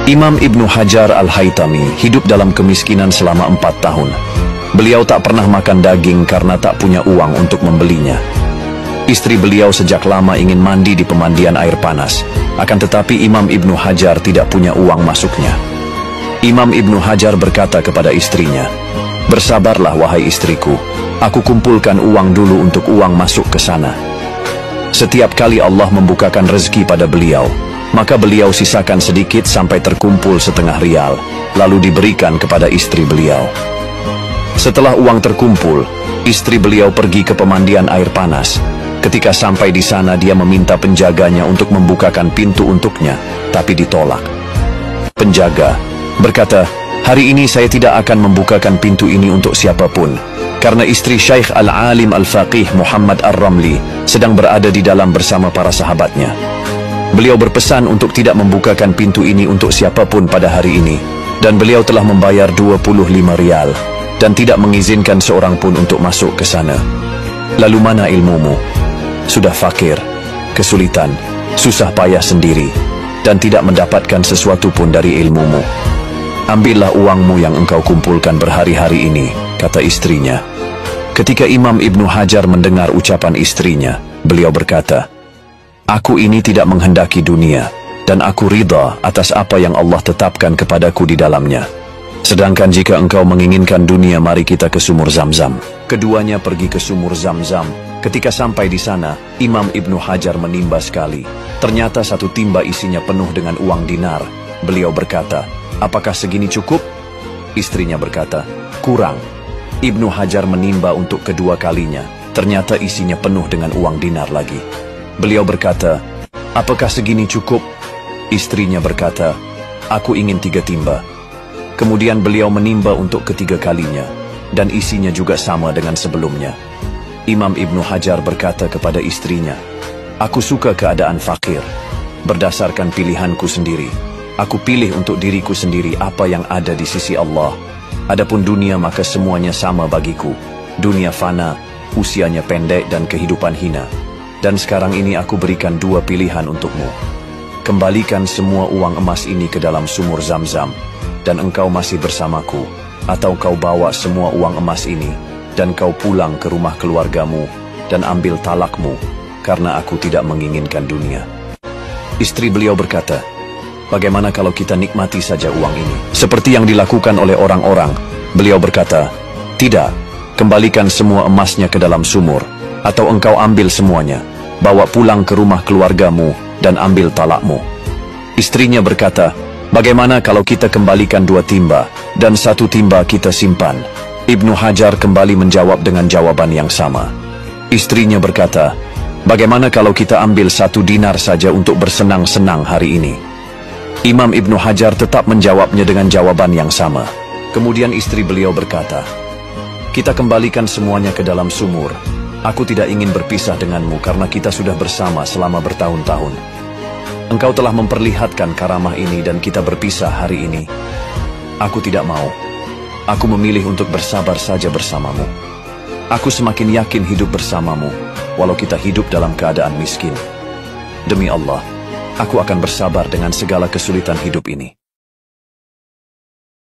Imam Ibnu Hajar Al-Haytami hidup dalam kemiskinan selama 4 tahun. Beliau tak pernah makan daging karena tak punya uang untuk membelinya. Istri beliau sejak lama ingin mandi di pemandian air panas, akan tetapi Imam Ibnu Hajar tidak punya uang masuknya. Imam Ibnu Hajar berkata kepada istrinya, "Bersabarlah wahai istriku, aku kumpulkan uang dulu untuk uang masuk ke sana." Setiap kali Allah membukakan rezeki pada beliau, maka beliau sisakan sedikit sampai terkumpul setengah rial, lalu diberikan kepada istri beliau. Setelah uang terkumpul, istri beliau pergi ke pemandian air panas. Ketika sampai di sana, dia meminta penjaganya untuk membukakan pintu untuknya, tapi ditolak. Penjaga berkata, "Hari ini saya tidak akan membukakan pintu ini untuk siapapun, karena istri Syekh Al-Alim Al-Faqih Muhammad Ar-Ramli sedang berada di dalam bersama para sahabatnya. Beliau berpesan untuk tidak membukakan pintu ini untuk siapapun pada hari ini, dan beliau telah membayar 25 rial, dan tidak mengizinkan seorang pun untuk masuk ke sana. Lalu mana ilmumu? Sudah fakir, kesulitan, susah payah sendiri, dan tidak mendapatkan sesuatu pun dari ilmumu. Ambillah uangmu yang engkau kumpulkan berhari-hari ini," kata istrinya. Ketika Imam Ibnu Hajar mendengar ucapan istrinya, beliau berkata, "Aku ini tidak menghendaki dunia, dan aku ridha atas apa yang Allah tetapkan kepadaku di dalamnya. Sedangkan jika engkau menginginkan dunia, mari kita ke sumur Zam-Zam." Keduanya pergi ke sumur Zam-Zam. Ketika sampai di sana, Imam Ibnu Hajar menimba sekali. Ternyata satu timba isinya penuh dengan uang dinar. Beliau berkata, "Apakah segini cukup?" Istrinya berkata, "Kurang." Ibnu Hajar menimba untuk kedua kalinya. Ternyata isinya penuh dengan uang dinar lagi. Beliau berkata, "Apakah segini cukup?" Istrinya berkata, "Aku ingin 3 timba." Kemudian beliau menimba untuk ketiga kalinya, dan isinya juga sama dengan sebelumnya. Imam Ibnu Hajar berkata kepada istrinya, "Aku suka keadaan fakir. Berdasarkan pilihanku sendiri, aku pilih untuk diriku sendiri apa yang ada di sisi Allah. Adapun dunia, maka semuanya sama bagiku. Dunia fana, usianya pendek dan kehidupan hina. Dan sekarang ini aku berikan 2 pilihan untukmu. Kembalikan semua uang emas ini ke dalam sumur Zam-Zam, dan engkau masih bersamaku, atau kau bawa semua uang emas ini, dan kau pulang ke rumah keluargamu, dan ambil talakmu, karena aku tidak menginginkan dunia." Istri beliau berkata, "Bagaimana kalau kita nikmati saja uang ini, seperti yang dilakukan oleh orang-orang?" Beliau berkata, "Tidak, kembalikan semua emasnya ke dalam sumur, atau engkau ambil semuanya, bawa pulang ke rumah keluargamu, dan ambil talakmu." Istrinya berkata, "Bagaimana kalau kita kembalikan 2 timba, dan 1 timba kita simpan?" Ibnu Hajar kembali menjawab dengan jawaban yang sama. Istrinya berkata, "Bagaimana kalau kita ambil 1 dinar saja untuk bersenang-senang hari ini?" Imam Ibnu Hajar tetap menjawabnya dengan jawaban yang sama. Kemudian istri beliau berkata, "Kita kembalikan semuanya ke dalam sumur. Aku tidak ingin berpisah denganmu karena kita sudah bersama selama bertahun-tahun. Engkau telah memperlihatkan karamah ini dan kita berpisah hari ini. Aku tidak mau. Aku memilih untuk bersabar saja bersamamu. Aku semakin yakin hidup bersamamu, walau kita hidup dalam keadaan miskin. Demi Allah, aku akan bersabar dengan segala kesulitan hidup ini."